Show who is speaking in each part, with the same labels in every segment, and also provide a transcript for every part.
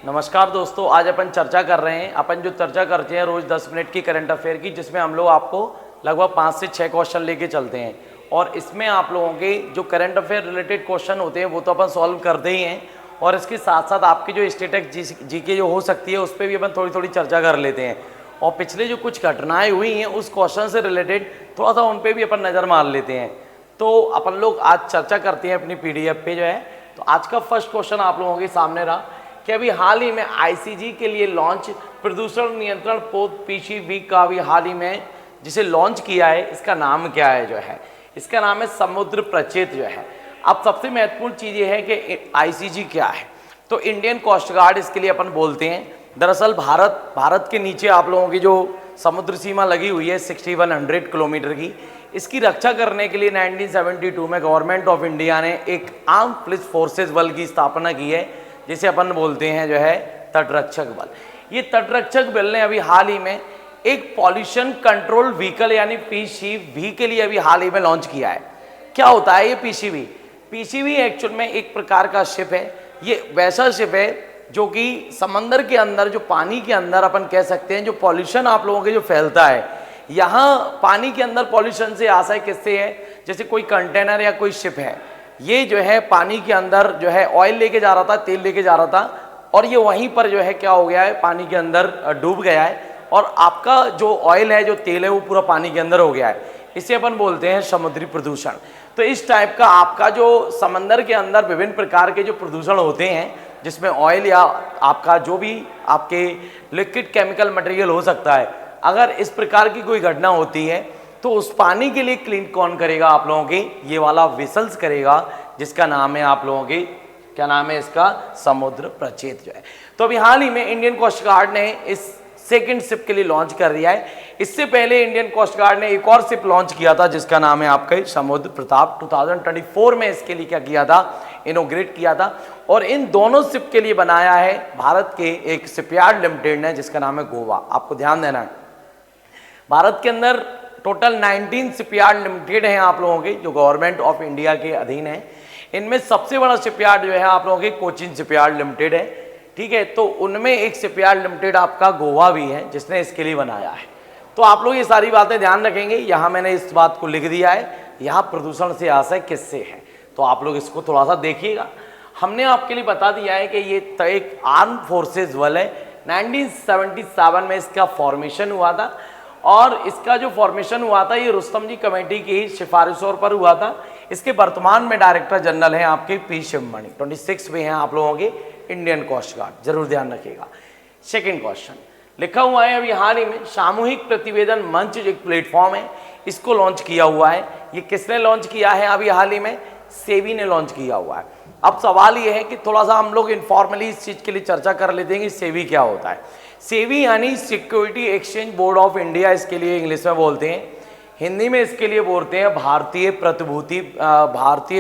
Speaker 1: नमस्कार दोस्तों, आज अपन चर्चा कर रहे हैं। अपन जो चर्चा करते हैं रोज 10 मिनट की करंट अफेयर की, जिसमें हम लोग आपको लगभग 5 से 6 क्वेश्चन लेके चलते हैं। और इसमें आप लोगों के जो करंट अफेयर रिलेटेड क्वेश्चन होते हैं वो तो अपन सॉल्व करते ही हैं, और इसके साथ साथ आपकी जो स्टेटिक जीके जो हो सकती है उस पर भी अपन थोड़ी थोड़ी चर्चा कर लेते हैं। और पिछले जो कुछ घटनाएं हुई हैं उस क्वेश्चन से रिलेटेड थोड़ा सा उन पर भी अपन नज़र मार लेते हैं। तो अपन लोग आज चर्चा करते हैं अपनी PDF पे जो है। तो आज का फर्स्ट क्वेश्चन आप लोगों के सामने रहा कि अभी हाल ही में ICG के लिए लॉन्च प्रदूषण नियंत्रण पोत PCV का अभी हाल ही में जिसे लॉन्च किया है, इसका नाम क्या है जो है, इसका नाम है समुद्र प्रचेत जो है। अब सबसे महत्वपूर्ण चीज़ ये है कि ICG क्या है, तो इंडियन कोस्ट गार्ड इसके लिए अपन बोलते हैं। दरअसल भारत के नीचे आप लोगों की जो समुद्र सीमा लगी हुई है 6100 किलोमीटर की, इसकी रक्षा करने के लिए 1972 में गवर्नमेंट ऑफ इंडिया ने एक आर्म पुलिस फोर्सेज बल की स्थापना की है, जिसे अपन बोलते हैं जो है तटरक्षक बल। ये तटरक्षक बल ने अभी हाल ही में एक पॉल्यूशन कंट्रोल व्हीकल यानी PCV के लिए अभी हाल ही में लॉन्च किया है। क्या होता है ये PCV? PCV एक्चुअल में एक प्रकार का शिप है। ये वैसा शिप है जो कि समंदर के अंदर, जो पानी के अंदर अपन कह सकते हैं, जो पॉल्यूशन आप लोगों के जो फैलता है, यहाँ पानी के अंदर पॉल्यूशन से आशय किससे है, जैसे कोई कंटेनर या कोई शिप है, ये जो है पानी के अंदर जो है ऑयल लेके जा रहा था, तेल लेके जा रहा था, और ये वहीं पर जो है क्या हो गया है, पानी के अंदर डूब गया है, और आपका जो ऑयल है, जो तेल है, वो पूरा पानी के अंदर हो गया है। इसे अपन बोलते हैं समुद्री प्रदूषण। तो इस टाइप का आपका जो समंदर के अंदर विभिन्न प्रकार के जो प्रदूषण होते हैं, जिसमें ऑयल या आपका जो भी आपके लिक्विड केमिकल मटेरियल हो सकता है, अगर इस प्रकार की कोई घटना होती है तो उस पानी के लिए क्लीन कौन करेगा? आप लोगों के ये वाला वेसल्स करेगा, जिसका नाम है आप लोगों के, क्या नाम है इसका, समुद्र प्रचेत जो है। तो अभी हाल ही में इंडियन कोस्ट गार्ड ने इस सेकंड शिप के लिए लॉन्च कर दिया है। इससे पहले इंडियन कोस्ट गार्ड ने एक और शिप लॉन्च किया था जिसका नाम है आपका समुद्र प्रताप। 2024 में इसके लिए क्या किया था, इनोग्रेट किया था। और इन दोनों शिप के लिए बनाया है भारत के एक शिपयार्ड लिमिटेड ने, जिसका नाम है गोवा। आपको ध्यान देना है, भारत के अंदर टोटल 19 शिपयार्ड लिमिटेड हैं आप लोगों के, जो गवर्नमेंट ऑफ इंडिया के अधीन है। इनमें सबसे बड़ा शिपयार्ड जो है आप लोगों के कोचिन शिपयार्ड लिमिटेड है, ठीक है। तो उनमें एक शिपयार्ड लिमिटेड आपका गोवा भी है, जिसने इसके लिए बनाया है। तो आप लोग ये सारी बातें ध्यान रखेंगे। यहाँ मैंने इस बात को लिख दिया है, यहाँ प्रदूषण से आशय किससे है, तो आप लोग इसको थोड़ा सा देखिएगा। हमने आपके लिए बता दिया है कि ये एक आर्म फोर्सेज बल है। 1977 में इसका फॉर्मेशन हुआ था, और इसका जो फॉर्मेशन हुआ था ये रुस्तम जी कमेटी की सिफारिशों पर हुआ था। इसके वर्तमान में डायरेक्टर जनरल हैं आपके P शिवमणि। 26 में हैं आप लोगों के इंडियन कोस्ट गार्ड, जरूर ध्यान रखिएगा। सेकंड क्वेश्चन लिखा हुआ है अभी हाल ही में सामूहिक प्रतिवेदन मंच एक प्लेटफॉर्म है, इसको लॉन्च किया हुआ है। ये किसने लॉन्च किया है अभी हाल ही में? सेबी ने लॉन्च किया हुआ है। अब सवाल ये है कि थोड़ा सा हम लोग इनफॉर्मली इस चीज के लिए चर्चा कर लेते हैं कि सेबी क्या होता है। सेबी यानी security exchange board of India, इसके लिए इंग्लिश में बोलते हैं। हिंदी में इसके लिए बोलते हैं भारतीय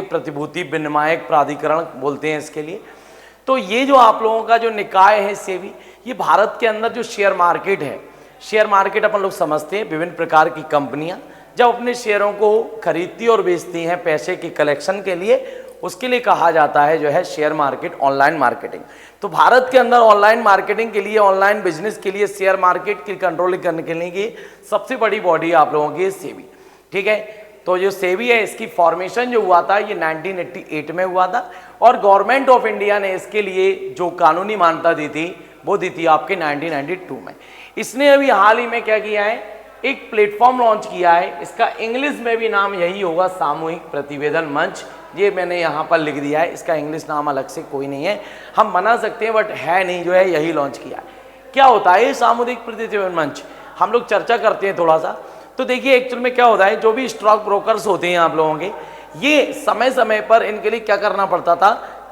Speaker 1: प्रतिभूति विनियामक प्राधिकरण बोलते हैं इसके लिए। तो ये जो आप लोगों का जो निकाय है सेबी, ये भारत के अंदर जो शेयर मार्केट है, शेयर मार्केट अपन लोग समझते हैं, विभिन्न प्रकार की कंपनियां जब अपने शेयरों को खरीदती और बेचती हैं पैसे के कलेक्शन के लिए, उसके लिए कहा जाता है जो है शेयर मार्केट, ऑनलाइन मार्केटिंग। तो भारत के अंदर ऑनलाइन मार्केटिंग के लिए, ऑनलाइन बिजनेस के लिए, शेयर मार्केट की कंट्रोल करने के लिए की सबसे बड़ी बॉडी आप लोगों की सेबी, ठीक है। तो जो सेबी है इसकी फॉर्मेशन जो हुआ था ये 1988 में हुआ था, और गवर्नमेंट ऑफ इंडिया ने इसके लिए जो कानूनी मान्यता दी थी वो दी थी आपके 1992 में। इसने अभी हाल ही में क्या किया है, एक प्लेटफॉर्म लॉन्च किया है। इसका इंग्लिश में भी नाम यही होगा, सामूहिक प्रतिवेदन मंच। ये मैंने यहाँ पर लिख दिया है, इसका इंग्लिश नाम अलग से कोई नहीं है, हम बना सकते हैं बट है नहीं, जो है यही लॉन्च किया है। क्या होता है ये सामूहिक प्रतिवेदन मंच, हम लोग चर्चा करते हैं थोड़ा सा। तो देखिए एक्चुअल में क्या होता है, जो भी स्टॉक ब्रोकर्स होते हैं आप लोगों के, ये समय समय पर इनके लिए क्या करना पड़ता था,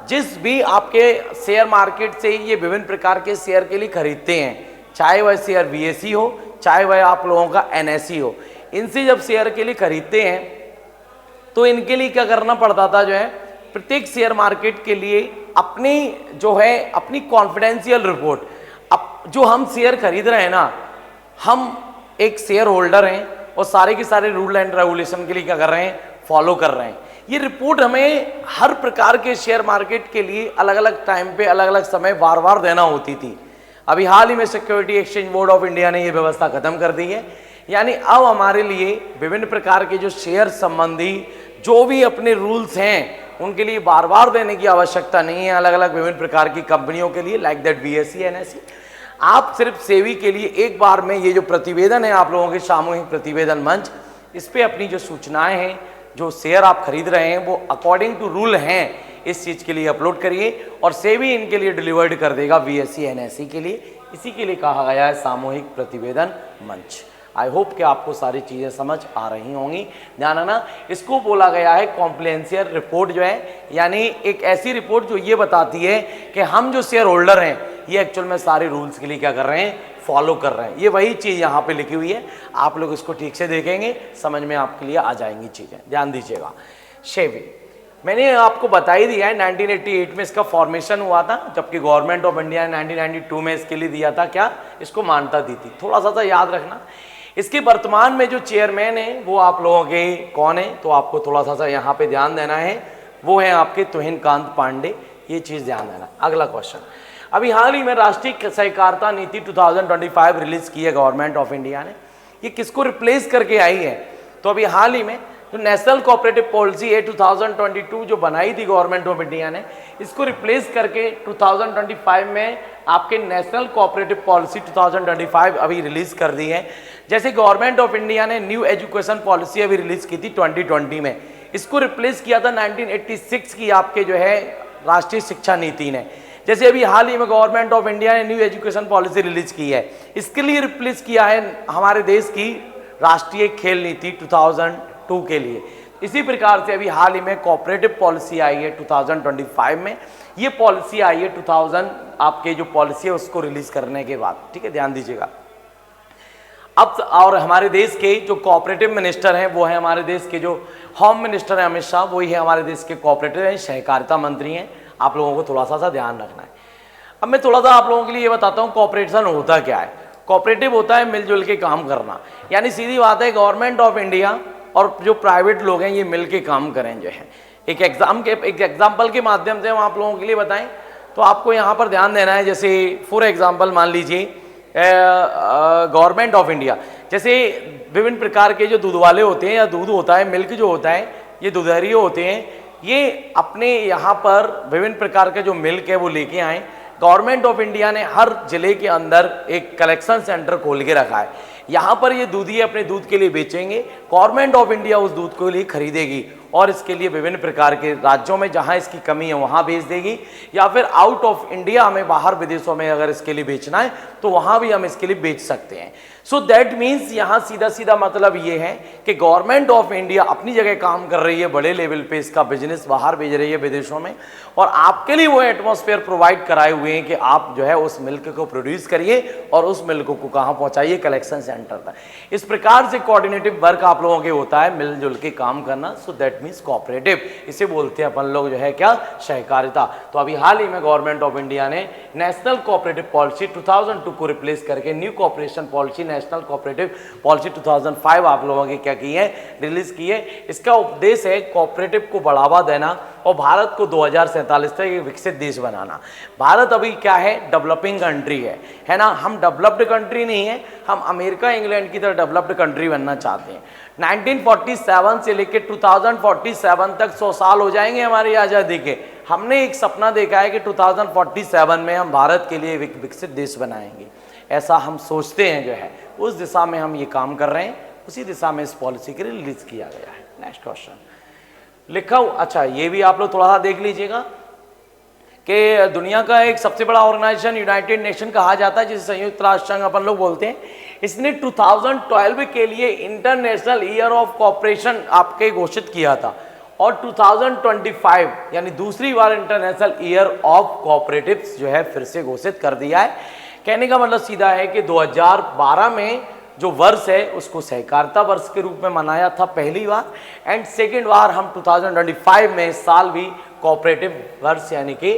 Speaker 1: जिस भी आपके शेयर मार्केट से ये विभिन्न प्रकार के शेयर के लिए खरीदते हैं, चाहे वह शेयर BSE हो, चाहे वह आप लोगों का NSE हो, इनसे जब शेयर के लिए खरीदते हैं तो इनके लिए क्या करना पड़ता था, जो है प्रत्येक शेयर मार्केट के लिए अपनी जो है अपनी कॉन्फिडेंशियल रिपोर्ट, अब जो हम शेयर खरीद रहे हैं ना, हम एक शेयर होल्डर हैं और सारे के सारे रूल एंड रेगुलेशन के लिए क्या कर रहे हैं, फॉलो कर रहे हैं। ये रिपोर्ट हमें हर प्रकार के शेयर मार्केट के लिए अलग अलग टाइम पे अलग अलग समय बार बार देना होती थी। अभी हाल ही में security exchange board of India ने ये व्यवस्था खत्म कर दी है, यानी अब हमारे लिए विभिन्न प्रकार के जो शेयर संबंधी जो भी अपने रूल्स हैं उनके लिए बार बार देने की आवश्यकता नहीं है। अलग अलग विभिन्न प्रकार की कंपनियों के लिए लाइक दैट BSE NSE, आप सिर्फ सेवी के लिए एक बार में ये जो प्रतिवेदन है आप लोगों के सामूहिक प्रतिवेदन मंच, इस पे अपनी जो सूचनाएं हैं, जो शेयर आप खरीद रहे हैं वो अकॉर्डिंग टू रूल हैं, इस चीज के लिए अपलोड करिए और सेवी इनके लिए डिलीवर्ड कर देगा BSE NSE के लिए। इसी के लिए कहा गया है सामूहिक प्रतिवेदन मंच। आई होप कि आपको सारी चीज़ें समझ आ रही होंगी। ध्यान रखना, इसको बोला गया है कॉम्प्रिहेंसिव रिपोर्ट जो है, यानी एक ऐसी रिपोर्ट जो ये बताती है कि हम जो शेयर होल्डर हैं ये एक्चुअल में सारे रूल्स के लिए क्या कर रहे हैं, फॉलो कर रहे हैं। ये वही चीज़ यहाँ पे लिखी हुई है, आप लोग इसको ठीक से देखेंगे, समझ में आपके लिए आ जाएंगी चीज़ें। ध्यान दीजिएगा, सेवी मैंने आपको बता ही दिया है 1988 में इसका फॉर्मेशन हुआ था, जबकि गवर्नमेंट ऑफ इंडिया ने 1992 में इसके लिए दिया था क्या, इसको मान्यता दी थी। थोड़ा सा याद रखना, इसके वर्तमान में जो चेयरमैन है वो आप लोगों के कौन है, तो आपको थोड़ा सा यहाँ पे ध्यान देना है, वो है आपके तुहिन कांत पांडे, ये चीज़ ध्यान देना। अगला क्वेश्चन, अभी हाल ही में राष्ट्रीय सहकारिता नीति 2025 रिलीज की है गवर्नमेंट ऑफ इंडिया ने, ये किसको रिप्लेस करके आई है, तो अभी हाल ही में जो नेशनल कोऑपरेटिव पॉलिसी है 2022 जो बनाई थी गवर्नमेंट ऑफ इंडिया ने, इसको रिप्लेस करके 2025 में आपके नेशनल कोऑपरेटिव पॉलिसी 2025 अभी रिलीज कर दी है। जैसे गवर्नमेंट ऑफ इंडिया ने न्यू एजुकेशन पॉलिसी अभी रिलीज की थी 2020 में, इसको रिप्लेस किया था 1986 की आपके जो है राष्ट्रीय शिक्षा नीति ने। जैसे अभी हाल ही में गवर्नमेंट ऑफ इंडिया ने न्यू एजुकेशन पॉलिसी रिलीज की है, इसके लिए रिप्लेस किया है हमारे देश की राष्ट्रीय खेल नीति 2002 के लिए। इसी प्रकार से अभी हाल ही में कोऑपरेटिव पॉलिसी आई है 2025 में, ये पॉलिसी आई है 2000 आपके जो पॉलिसी है उसको रिलीज करने के बाद, ठीक है, ध्यान दीजिएगा। अब और हमारे देश के जो कोऑपरेटिव मिनिस्टर हैं वो है हमारे देश के जो होम मिनिस्टर हैं अमित शाह, वही है हमारे देश के कोऑपरेटिव हैं, सहकारिता मंत्री हैं। आप लोगों को थोड़ा सा ध्यान रखना है। अब मैं थोड़ा सा आप लोगों के लिए ये बताता हूँ कोऑपरेशन होता क्या है। कोऑपरेटिव होता है मिलजुल के काम करना, यानी सीधी बात है गवर्नमेंट ऑफ इंडिया और जो प्राइवेट लोग हैं ये मिल के काम करें जो है। एक एग्जाम्पल के माध्यम से हम आप लोगों के लिए बताएं तो आपको यहाँ पर ध्यान देना है। जैसे फॉर एग्जाम्पल मान लीजिए गवर्नमेंट ऑफ इंडिया, जैसे विभिन्न प्रकार के जो दूध वाले होते हैं या दूध होता है, मिल्क जो होता है, ये दुधारिये होते हैं, ये अपने यहाँ पर विभिन्न प्रकार के जो मिल्क है वो लेके आए। गवर्नमेंट ऑफ इंडिया ने हर जिले के अंदर एक कलेक्शन सेंटर खोल के रखा है, यहाँ पर ये दूधिये अपने दूध के लिए बेचेंगे, गवर्नमेंट ऑफ इंडिया उस दूध को लिए खरीदेगी और इसके लिए विभिन्न प्रकार के राज्यों में जहाँ इसकी कमी है वहाँ बेच देगी, या फिर आउट ऑफ इंडिया हमें बाहर विदेशों में अगर इसके लिए बेचना है तो वहाँ भी हम इसके लिए बेच सकते हैं। सो दैट मीन्स यहाँ सीधा सीधा मतलब ये है कि गवर्नमेंट ऑफ इंडिया अपनी जगह काम कर रही है, बड़े लेवल पे इसका बिजनेस बाहर भेज रही है विदेशों में, और आपके लिए वो एटमॉस्फेयर प्रोवाइड कराए हुए हैं कि आप जो है उस मिल्क को प्रोड्यूस करिए और उस मिल्क को कहाँ पहुँचाइए, कलेक्शन सेंटर तक। इस प्रकार से कोऑर्डिनेटिव वर्क आप लोगों के होता है, मिलजुल के काम करना। सो दैट मीन्स कोऑपरेटिव, इसे बोलते हैं अपन लोग जो है क्या, सहकारिता। तो अभी हाल ही में गवर्नमेंट ऑफ इंडिया ने नेशनल कोऑपरेटिव पॉलिसी 2002 को रिप्लेस करके new cooperation policy, national cooperative policy 2005 आप लोगों की क्या की है, रिलीज की है। इसका उद्देश्य है कोऑपरेटिव को बढ़ावा देना और भारत को 2047 तक एक विकसित देश बनाना। भारत अभी क्या है, डेवलपिंग कंट्री है ना, हम डेवलप्ड कंट्री नहीं है, हम अमेरिका इंग्लैंड की तरह डेवलप्ड कंट्री बनना चाहते हैं। 1947 से लेकर 2047 तक 100 साल हो जाएंगे हमारी आज़ादी के। हमने एक सपना देखा है कि 2047 में हम भारत के लिए एक विकसित देश बनाएंगे, ऐसा हम सोचते हैं जो है, उस दिशा में हम ये काम कर रहे हैं, उसी दिशा में इस पॉलिसी के लिए रिलीज किया गया है। नेक्स्ट क्वेश्चन लिखा हूँ, अच्छा ये भी आप लोग थोड़ा सा देख लीजिएगा कि दुनिया का एक सबसे बड़ा ऑर्गेनाइजेशन यूनाइटेड नेशन कहा जाता है, जिसे संयुक्त राष्ट्र संघ अपन लोग बोलते हैं। इसने 2012 के लिए इंटरनेशनल ईयर ऑफ कोऑपरेशन आपके घोषित किया था और 2025 यानी दूसरी बार इंटरनेशनल ईयर ऑफ कोऑपरेटिव्स जो है फिर से घोषित कर दिया है। कहने का मतलब सीधा है कि 2012 में जो वर्ष है उसको सहकारिता वर्ष के रूप में मनाया था पहली बार, एंड सेकेंड बार हम 2025 में इस साल भी कोऑपरेटिव वर्ष यानी कि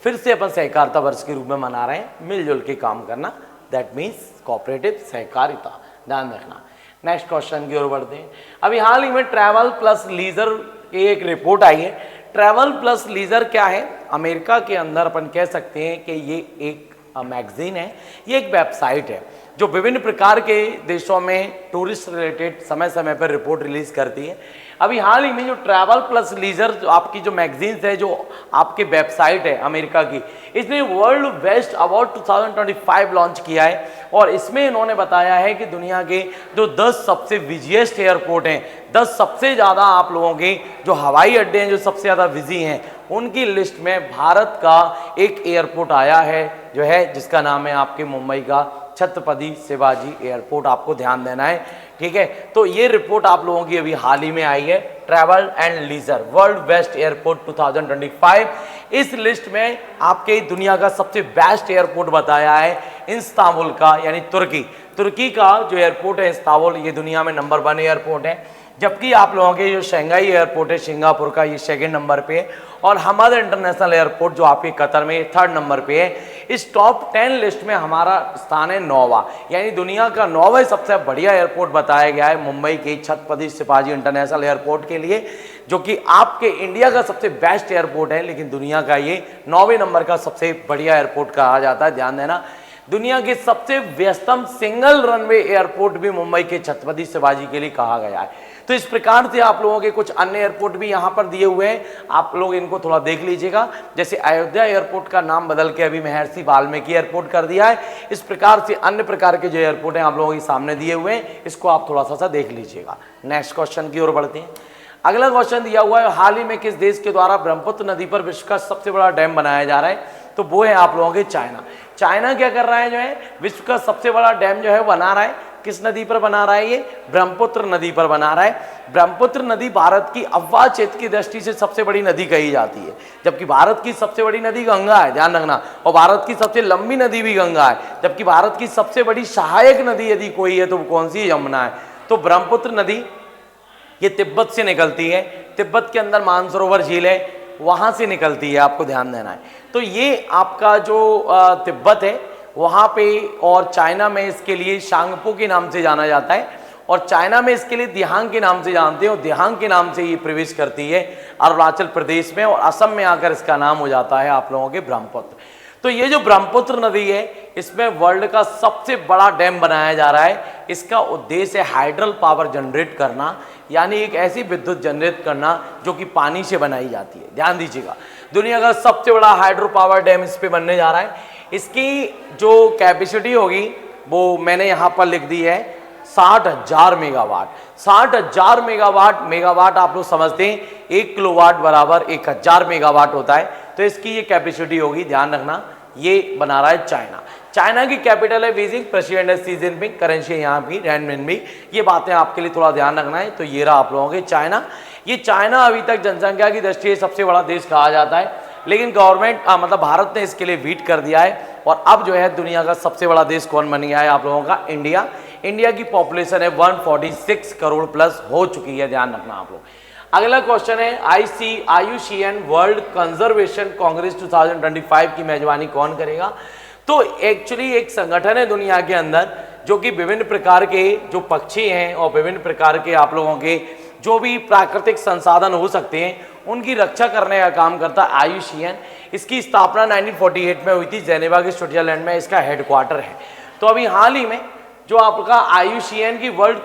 Speaker 1: फिर से अपन सहकारिता वर्ष के रूप में मना रहे हैं, मिलजुल के काम करना। दैट मीन्स कोऑपरेटिव सहकारिता, ध्यान रखना। नेक्स्ट क्वेश्चन की ओर बढ़ते हैं। अभी हाल ही में ट्रैवल प्लस लीजर की एक रिपोर्ट आई है। ट्रैवल प्लस लीजर क्या है? अमेरिका के अंदर अपन कह सकते हैं कि ये एक मैगजीन है, ये एक वेबसाइट है जो विभिन्न प्रकार के देशों में टूरिस्ट रिलेटेड समय समय पर रिपोर्ट रिलीज करती है। अभी हाल ही में जो ट्रैवल प्लस लीजर आपकी जो मैगजीन है, जो आपकी वेबसाइट है अमेरिका की, इसने वर्ल्ड बेस्ट अवार्ड 2025 लॉन्च किया है और इसमें इन्होंने बताया है कि दुनिया के जो 10 सबसे बिजिएस्ट एयरपोर्ट हैं, 10 सबसे ज़्यादा आप लोगों के जो हवाई अड्डे हैं जो सबसे ज़्यादा बिजी हैं, उनकी लिस्ट में भारत का एक एयरपोर्ट आया है जो है जिसका नाम है आपके मुंबई का छत्रपति शिवाजी एयरपोर्ट। आपको ध्यान देना है, ठीक है। तो ये रिपोर्ट आप लोगों की अभी हाल ही में आई है, travel and leisure world best airport 2025। इस लिस्ट में आपके दुनिया का सबसे बेस्ट एयरपोर्ट बताया है इस्तांबुल का, यानी तुर्की का जो एयरपोर्ट है इस्तांबुल, ये दुनिया में नंबर 1 एयरपोर्ट है। जबकि आप लोगों के जो शंघाई एयरपोर्ट है सिंगापुर का, ये 2nd नंबर पे है और हमारा इंटरनेशनल एयरपोर्ट जो आपके कतर में 3rd नंबर पे है। इस टॉप 10 लिस्ट में हमारा स्थान है 9वां, यानी दुनिया का 9वां सबसे बढ़िया एयरपोर्ट बताया गया है मुंबई के छत्रपति शिवाजी इंटरनेशनल एयरपोर्ट के लिए, जो कि आपके इंडिया का सबसे बेस्ट एयरपोर्ट है, लेकिन दुनिया का ये 9वें नंबर का सबसे बढ़िया एयरपोर्ट कहा जाता है। ध्यान देना, दुनिया के सबसे व्यस्तम सिंगल रनवे एयरपोर्ट भी मुंबई के छत्रपति शिवाजी के लिए कहा गया है। तो इस प्रकार से आप लोगों के कुछ अन्य एयरपोर्ट भी यहाँ पर दिए हुए हैं, आप लोग इनको थोड़ा देख लीजिएगा। जैसे अयोध्या एयरपोर्ट का नाम बदल के अभी महर्षि वाल्मीकि एयरपोर्ट कर दिया है। इस प्रकार से अन्य प्रकार के जो एयरपोर्ट हैं आप लोगों के सामने दिए हुए हैं, इसको आप थोड़ा सा देख लीजिएगा। नेक्स्ट क्वेश्चन की ओर बढ़ते हैं। अगला क्वेश्चन दिया हुआ है, हाल ही में किस देश के द्वारा ब्रह्मपुत्र नदी पर विश्व का सबसे बड़ा डैम बनाया जा रहा है? तो वो है आप लोगों के चाइना। चाइना क्या कर रहा है, जो है विश्व का सबसे बड़ा डैम जो है बना रहा है। किस नदी पर बना रहा है? ये ब्रह्मपुत्र नदी पर बना रहा है। ब्रह्मपुत्र नदी भारत की अफवाह क्षेत्र की दृष्टि से सबसे बड़ी नदी कही जाती है, जबकि भारत की सबसे बड़ी नदी गंगा है, ध्यान रखना, और भारत की सबसे लंबी नदी भी गंगा है। जबकि भारत की सबसे बड़ी सहायक नदी यदि कोई है तो वो कौन सी है? यमुना है। तो ब्रह्मपुत्र नदी ये तिब्बत से निकलती है, तिब्बत के अंदर मानसरोवर झील है, वहां से निकलती है, आपको ध्यान देना है। तो ये आपका जो तिब्बत है वहाँ पे, और चाइना में इसके लिए शांगपो के नाम से जाना जाता है, और चाइना में इसके लिए दिहांग के नाम से जानते हैं, और दिहांग के नाम से ये प्रवेश करती है अरुणाचल प्रदेश में, और असम में आकर इसका नाम हो जाता है आप लोगों के ब्रह्मपुत्र। तो ये जो ब्रह्मपुत्र नदी है, इसमें वर्ल्ड का सबसे बड़ा डैम बनाया जा रहा है। इसका उद्देश्य है हाइड्रल पावर जनरेट करना, यानी एक ऐसी विद्युत जनरेट करना जो कि पानी से बनाई जाती है। ध्यान दीजिएगा, दुनिया का सबसे बड़ा हाइड्रो पावर डैम इस पे बनने जा रहा है। इसकी जो कैपेसिटी होगी वो मैंने यहाँ पर लिख दी है 60,000 मेगावाट। 60,000 मेगावाट आप लोग समझते हैं 1 किलोवाट बराबर 1000 मेगावाट होता है। तो इसकी ये कैपेसिटी होगी, ध्यान रखना। ये बना रहा है चाइना। चाइना की कैपिटल है बीजिंग, प्रेसिडेंट है शी जिनपिंग, करेंसी यहाँ भी रेनमिनबी। ये बातें आपके लिए थोड़ा ध्यान रखना है। तो ये रहा आप लोगों के चाइना। ये चाइना अभी तक जनसंख्या की दृष्टि से सबसे बड़ा देश कहा जाता है, लेकिन गवर्नमेंट मतलब भारत ने इसके लिए वीट कर दिया है। और अब जो है दुनिया का सबसे बड़ा देश कौन बन गया है आप लोगों का? इंडिया। इंडिया की पॉपुलेशन है 146 करोड़ प्लस हो चुकी है, ध्यान रखना आप लोग। अगला क्वेश्चन है, IUCN वर्ल्ड कंजर्वेशन कांग्रेस 2025 की मेजबानी कौन करेगा? तो एक्चुअली एक संगठन है दुनिया के अंदर जो कि विभिन्न प्रकार के जो पक्षी हैं और विभिन्न प्रकार के आप लोगों के जो भी प्राकृतिक संसाधन हो सकते हैं उनकी रक्षा करने का काम करता है IUCN। इसकी स्थापना 1948 में हुई थी, जेनेवा के स्विट्जरलैंड में इसका हेडक्वार्टर है। तो अभी हाल ही में जो आपका IUCN की वर्ल्ड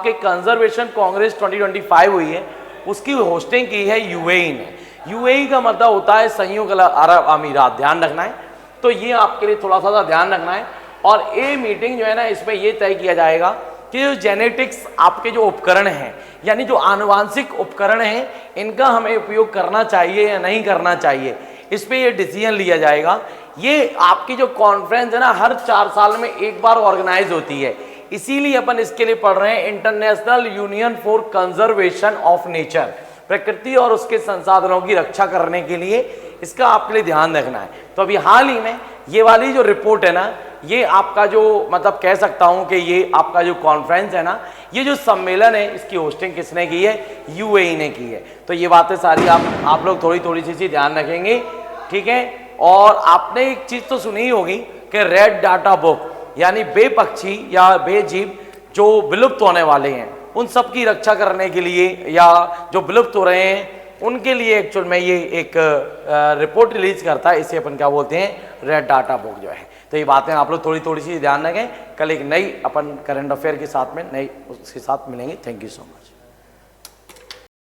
Speaker 1: के कंजर्वेशन कांग्रेस 2025 हुई है, उसकी होस्टिंग की है UAE ने। UAE का मतलब होता है संयुक्त अरब अमीरात, ध्यान रखना है। तो ये आपके लिए थोड़ा सा ध्यान रखना है। और ये मीटिंग जो है ना, इसमें ये तय किया जाएगा कि जो जेनेटिक्स आपके जो उपकरण हैं, यानी जो आनुवांशिक उपकरण हैं, इनका हमें उपयोग करना चाहिए या नहीं करना चाहिए, इस पर ये डिसीजन लिया जाएगा। ये आपकी जो कॉन्फ्रेंस है ना, हर 4 साल में एक बार ऑर्गेनाइज होती है, इसीलिए अपन इसके लिए पढ़ रहे हैं international union for conservation of nature, प्रकृति और उसके संसाधनों की रक्षा करने के लिए इसका आपके लिए ध्यान रखना है। तो अभी हाल ही में ये वाली जो रिपोर्ट है ना, ये आपका जो मतलब कह सकता हूं कि ये आपका जो कॉन्फ्रेंस है ना, ये जो सम्मेलन है, इसकी होस्टिंग किसने की है? UAE ने की है। तो ये बातें सारी आप लोग थोड़ी सी ध्यान रखेंगे, ठीक है। और आपने एक चीज तो सुनी ही होगी कि रेड डाटा बुक, यानी बेपक्षी या बेजीव जो विलुप्त होने वाले हैं उन सब की रक्षा करने के लिए या जो विलुप्त हो रहे हैं उनके लिए एक्चुअल में ये एक रिपोर्ट रिलीज करता है, इसे अपन क्या बोलते हैं, रेड डाटा बुक जो है। तो ये बातें आप लोग थोड़ी थोड़ी सी ध्यान रखें। कल एक नई अपन करंट अफेयर के साथ में नई उसके साथ मिलेंगे। Thank you so much.